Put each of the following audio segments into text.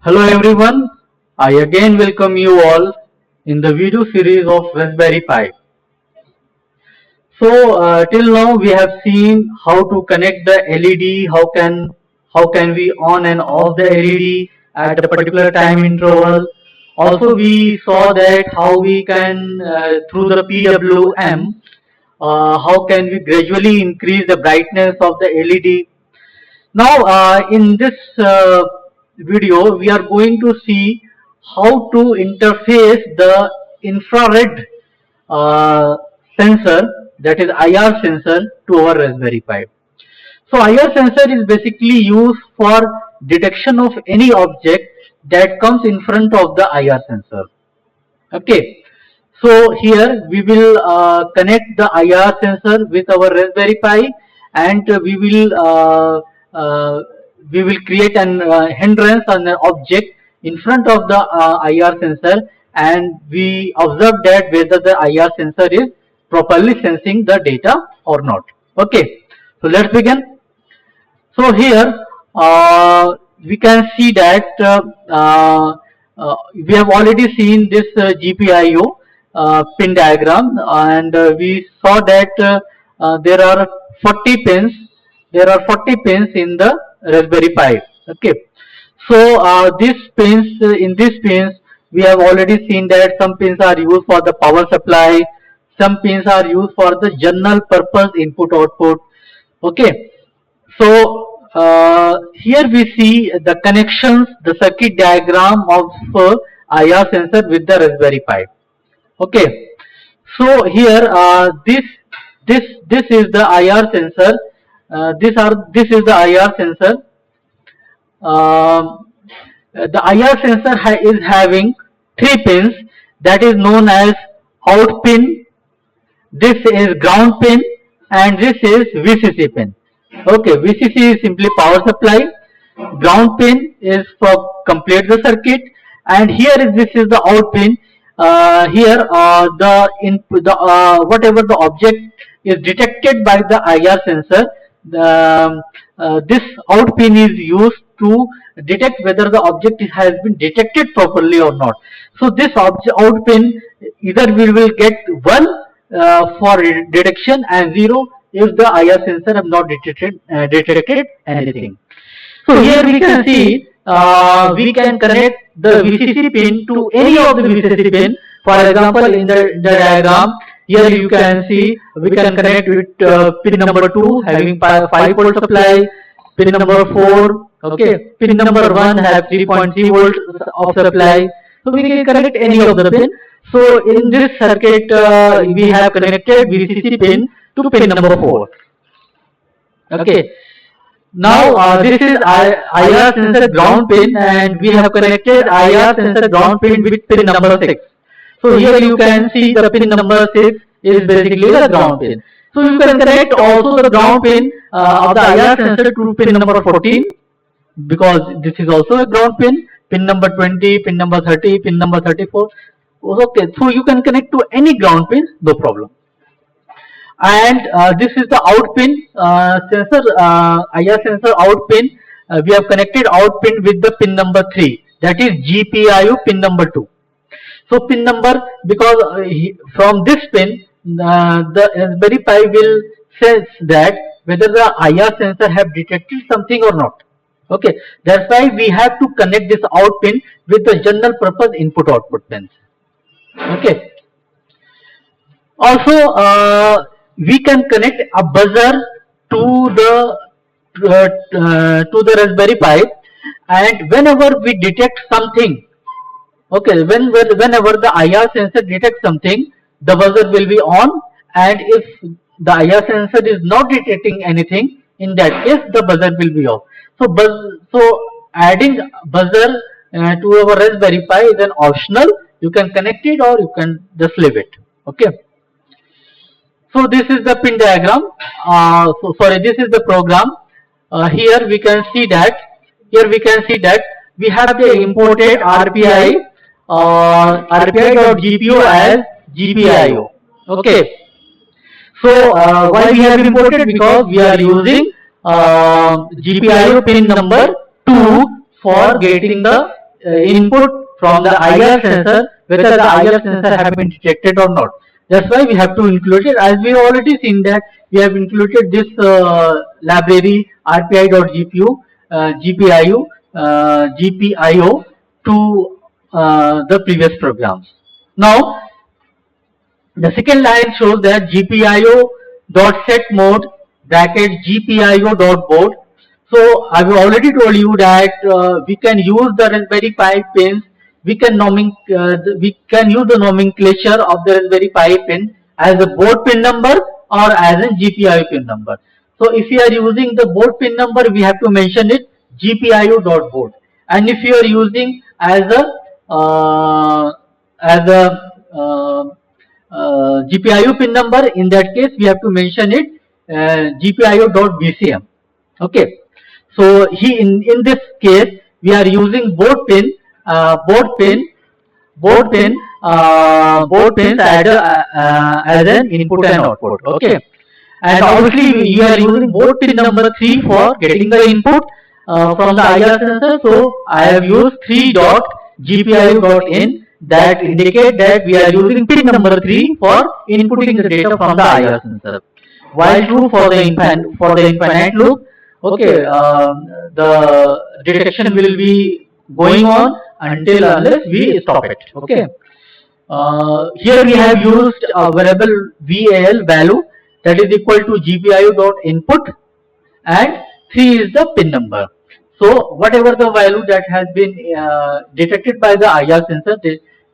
Hello everyone, I again welcome you all in the video series of Raspberry Pi. Till now we have seen how to connect the LED, how can we on and off the LED at a particular time interval. Also we saw that how we can through the PWM how can we gradually increase the brightness of the LED. Now, in this video, we are going to see how to interface the infrared uh, sensor, that is IR sensor, to our Raspberry Pi. So, IR sensor is basically used for detection of any object that comes in front of the IR sensor. Okay. So here we will connect the IR sensor with our Raspberry Pi, and we will create an hindrance on an object in front of the IR sensor, and we observe that whether the IR sensor is properly sensing the data or not. Okay, so let's begin. So here we can see that we have already seen this GPIO pin diagram, and we saw that there are 40 pins. There are 40 pins in the Raspberry Pi. Okay, so in these pins we have already seen that some pins are used for the power supply, some pins are used for the general purpose input output. Okay, so here we see the connections, the circuit diagram of IR sensor with the Raspberry Pi. Okay, so here this is the IR sensor. This is the IR sensor. The IR sensor is having 3 pins, that is known as out pin, this is ground pin, and this is VCC pin. Okay, VCC is simply power supply, ground pin is for complete the circuit, and this is the out pin. Here whatever the object is detected by the IR sensor, this out pin is used to detect whether the object has been detected properly or not. So this out pin, either we will get 1 for detection and 0 if the IR sensor have not detected anything. So here we can see we can connect the VCC pin to any of the VCC pin. For example, in the diagram, here you can see we can connect with pin number 2 having 5-volt supply, pin number 4, okay, pin number 1 have 3.3 volts of supply. So we can connect any of the pin. So in this circuit, we have connected VCC pin to pin number 4. Okay. Now this is IR sensor ground pin, and we have connected IR sensor ground pin with pin number 6. So here you can see the pin number 6 is basically the ground pin. So you can connect also the ground pin of the IR sensor to pin number 14, because this is also a ground pin, pin number 20, pin number 30, pin number 34. Okay, so you can connect to any ground pin, no problem. And this is the out pin sensor, IR sensor out pin. We have connected out pin with the pin number 3, that is GPIO pin number 2. So pin number, because from this pin the Raspberry Pi will sense that whether the IR sensor have detected something or not. Okay, that's why we have to connect this out pin with the general purpose input output pins. Okay, also we can connect a buzzer to the Raspberry Pi, and whenever we detect something, okay, whenever the IR sensor detects something, the buzzer will be on, and if the IR sensor is not detecting anything, in that case the buzzer will be off. So adding buzzer to our Raspberry Pi is an optional. You can connect it or you can just leave it. Okay. So this is the pin diagram. This is the program. Here we can see that we have the imported RPI RPI.GPIO as GPIO. Okay. So why we have imported? Because we are using GPIO pin number 2 for getting the input from the IR sensor whether the IR sensor have been detected or not. That's why we have to include it. As we already seen that we have included this library RPI.gpu, GPIO to the previous programs. Now the second line shows that GPIO.setMode bracket GPIO.board. So I've already told you that we can use the Raspberry Pi pins. We can use the nomenclature of the Raspberry Pi pin as a board pin number or as a GPIO pin number. So if you are using the board pin number, we have to mention it GPIO.board. And if you are using as a GPIO pin number, in that case we have to mention it GPIO.BCM. Okay. So in this case we are using board pins as an input and output. Okay. And obviously you are using board pin number 3 for getting the input from the IR sensor. So I have used 3.GPIO.in that indicate that we are using pin number 3 for inputting the data from the IR sensor. While true for the infinite loop. Okay, the detection will be going on unless we stop it. Okay. Here we have used a variable VAL value that is equal to GPIO.input and 3 is the pin number. So whatever the value that has been detected by the IR sensor,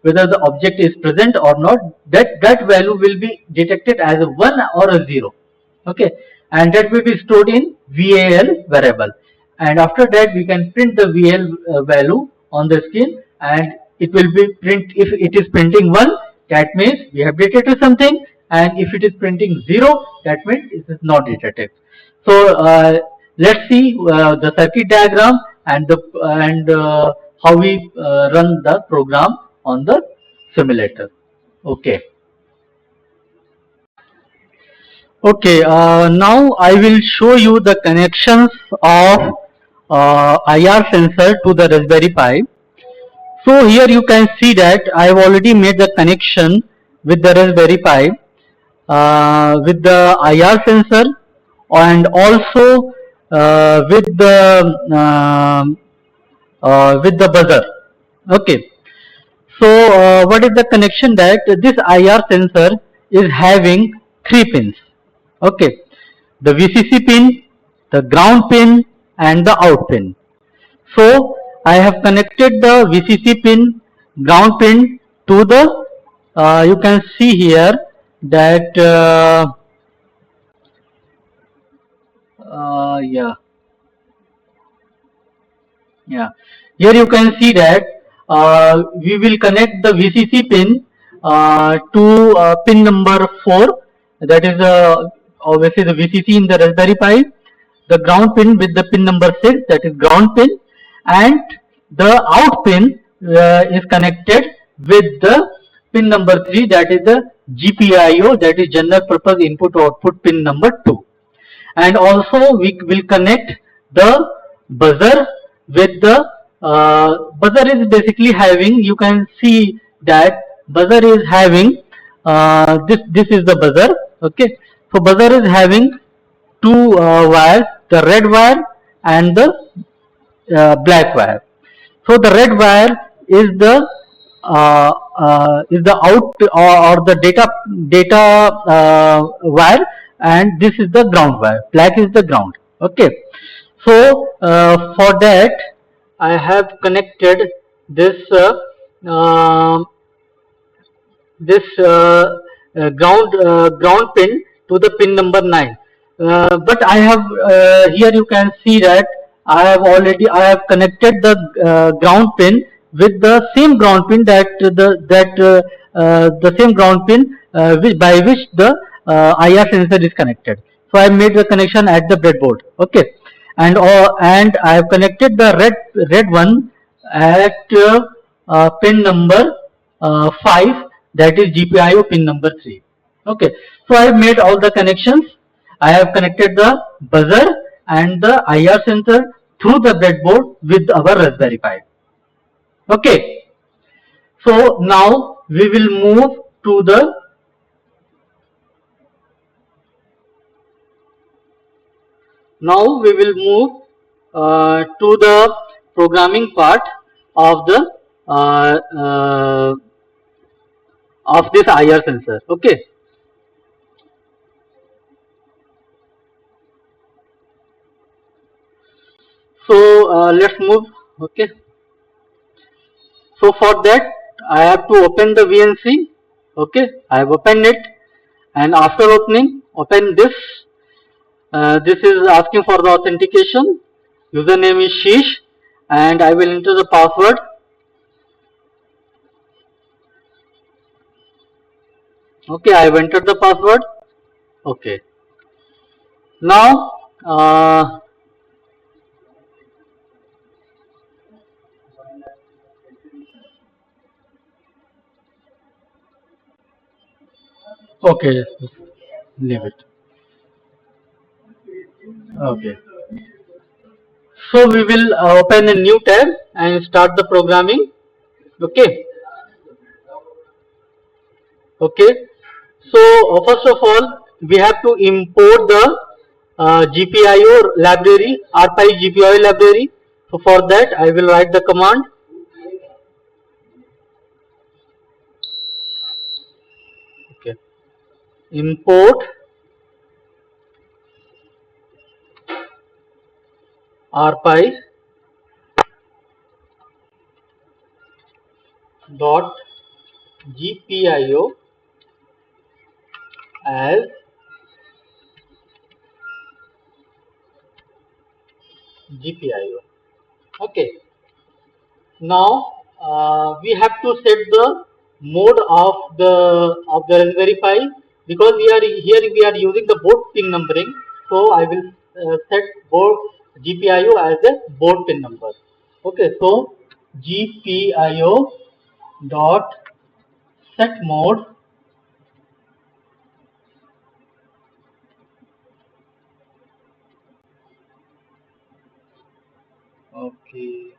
whether the object is present or not, that value will be detected as a 1 or a 0. Okay, and that will be stored in VAL variable, and after that we can print the VAL value on the screen, and it will be print. If it is printing 1, that means we have detected something, and if it is printing 0, that means it is not detected. So let's see the circuit diagram and how we run the program on the simulator. Okay. Okay, now I will show you the connections of IR sensor to the Raspberry Pi. So here you can see that I have already made the connection with the Raspberry Pi with the IR sensor and also with the buzzer. Okay. So what is the connection? That this IR sensor is having 3 pins. Okay, the VCC pin, the ground pin and the out pin. So I have connected the VCC pin, ground pin to the you can see here that here you can see that we will connect the VCC pin to pin number 4, that is obviously the VCC in the Raspberry Pi, the ground pin with the pin number 6, that is ground pin, and the out pin is connected with the pin number 3, that is the GPIO, that is general purpose input output pin number 2. And also we will connect the buzzer with the buzzer is basically having, you can see that buzzer is having this is the buzzer. Okay, so buzzer is having 2 wires, the red wire and the black wire. So the red wire is the out or the data wire, and this is the ground wire. Black is the ground. Okay, so for that I have connected this ground pin to the pin number 9. But I have here you can see that I have connected the ground pin with the same ground pin that the same ground pin by which the IR sensor is connected. So I made the connection at the breadboard. Okay, and I have connected the red one at pin number 5, that is GPIO pin number 3. Okay, so I have made all the connections. I have connected the buzzer and the IR sensor through the breadboard with our Raspberry Pi. Okay. So now we will move to the to the programming part of the uh, uh, of this IR sensor. Okay. So let's move. Okay. So for that I have to open the VNC. Okay. I have opened it, and after opening, open this. This is asking for the authentication. Username is Sheesh, and I will enter the password. Okay, I have entered the password. Okay. Now, okay, leave it. Okay. So we will open a new tab and start the programming. Okay. Okay. So first of all, we have to import the GPIO library, RPI GPIO library. So for that, I will write the command. Okay. Import RPI dot GPIO as GPIO. Okay. Now we have to set the mode of the Raspberry Pi, because we are using the board pin numbering. So I will set board GPIO as a board pin number. Okay. So GPIO dot set mode. Okay.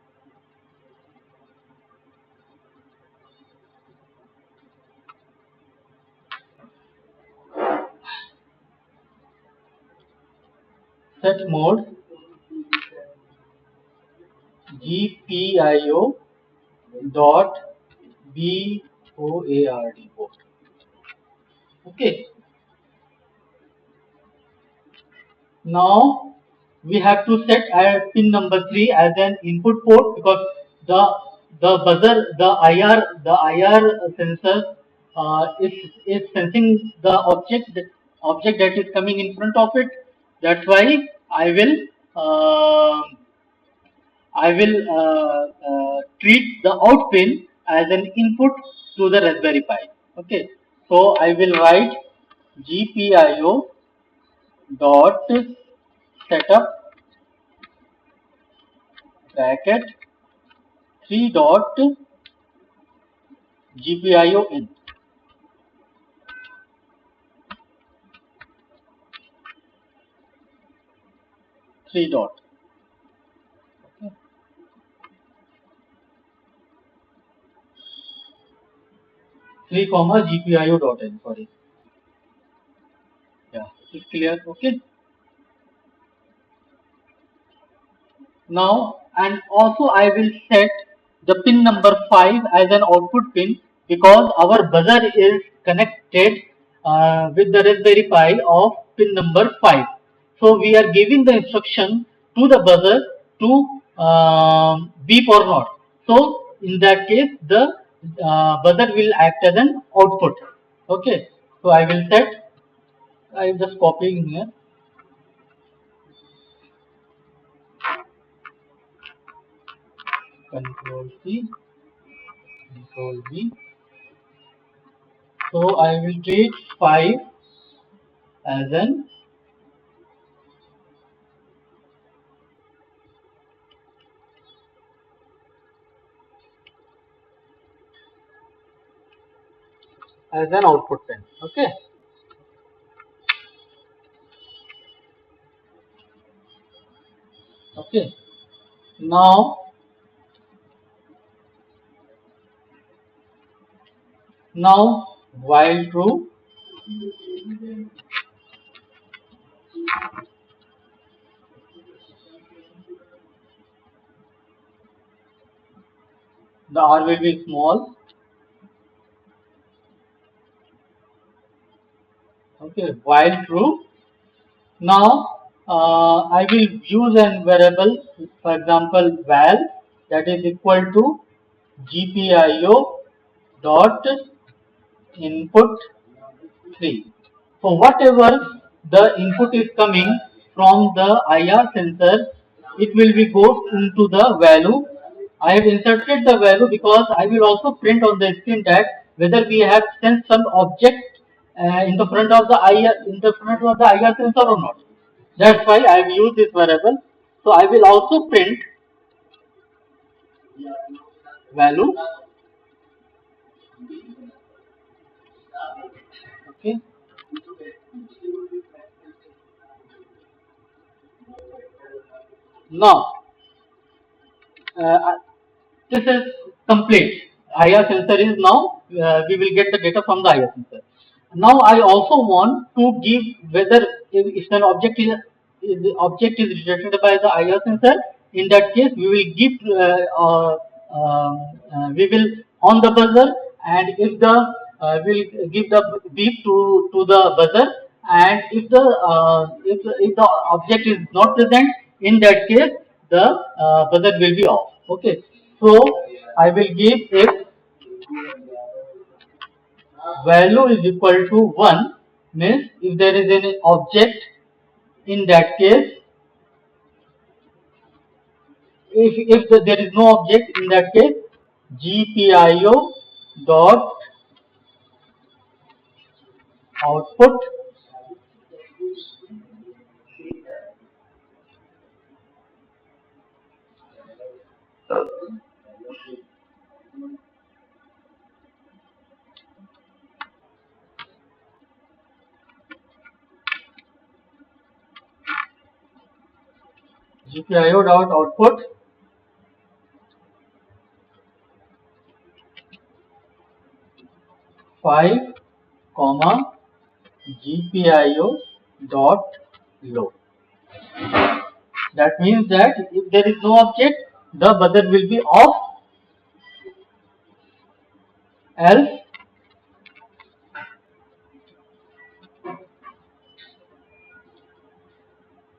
Set mode GPIO dot BOARD. Okay. Now we have to set pin number 3 as an input port, because the the IR sensor is sensing the object that is coming in front of it. That's why I will uh, treat the out pin as an input to the Raspberry Pi. Okay, so I will write GPIO dot setup bracket 3 dot GPIO in 3 dot 3 comma GPIO dot in. Sorry, yeah, it's clear. Okay. Now, and also I will set the pin number 5 as an output pin, because our buzzer is connected with the Raspberry Pi of pin number 5. So we are giving the instruction to the buzzer to beep or not. So in that case, the buzzer will act as an output. Okay. So I will set, I am just copying here. Control C, Control V. So I will treat 5 as an output pin. Okay. Okay. Now Now while true, the R will be small. Okay, while true. Now I will use a variable, for example, val, that is equal to GPIO dot input 3. So whatever the input is coming from the IR sensor, it will be goes into the value. I have inserted the value because I will also print on the screen that whether we have sent some object in the front of the IR sensor or not. That's why I have used this variable. So I will also print value. Okay. Now uh, this is complete. IR sensor is now, we will get the data from the IR sensor. Now I also want to give whether if an object is detected by the IR sensor. In that case, we will give we will on the buzzer, and if the will give the beep to the buzzer, and if the object is not present, in that case the buzzer will be off. Okay, so I will give if value is equal to 1, means if there is any object, in that case, there is no object, in that case GPIO dot output GPIO dot output 5 comma GPIO dot low. That means that if there is no object, the buzzer will be off, else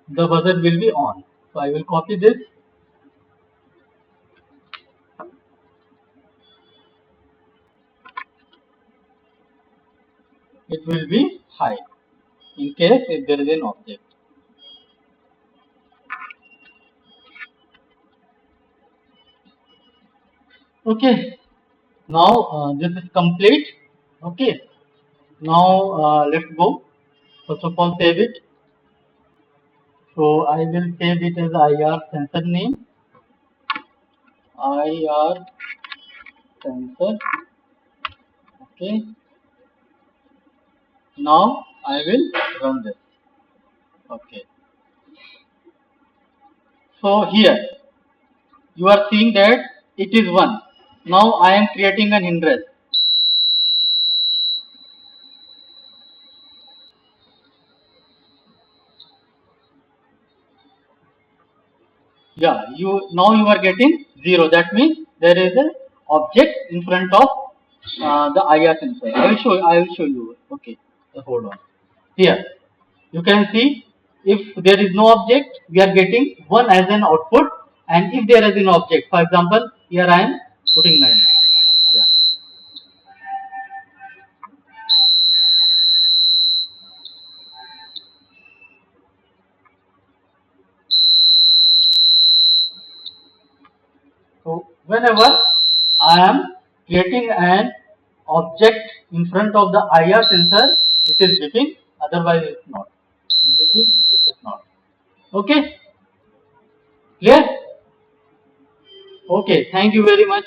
the buzzer will be on. So I will copy this. It will be high in case if there is an object. Okay, now this is complete. Okay, now let's go. First of all, save it. So I will save it as IR sensor name. IR sensor. Okay. Now I will run this. Okay. So here you are seeing that it is 1. Now I am creating an hindrance. Yeah, you are getting 0. That means there is an object in front of the IR sensor. I will show you. Okay, so hold on. Here you can see if there is no object, we are getting 1 as an output, and if there is an object, for example, here I am putting my. Yeah. So whenever I am creating an object in front of the IR sensor, it is beeping, otherwise it is not. Beeping, it is not. Okay, clear? Okay, thank you very much.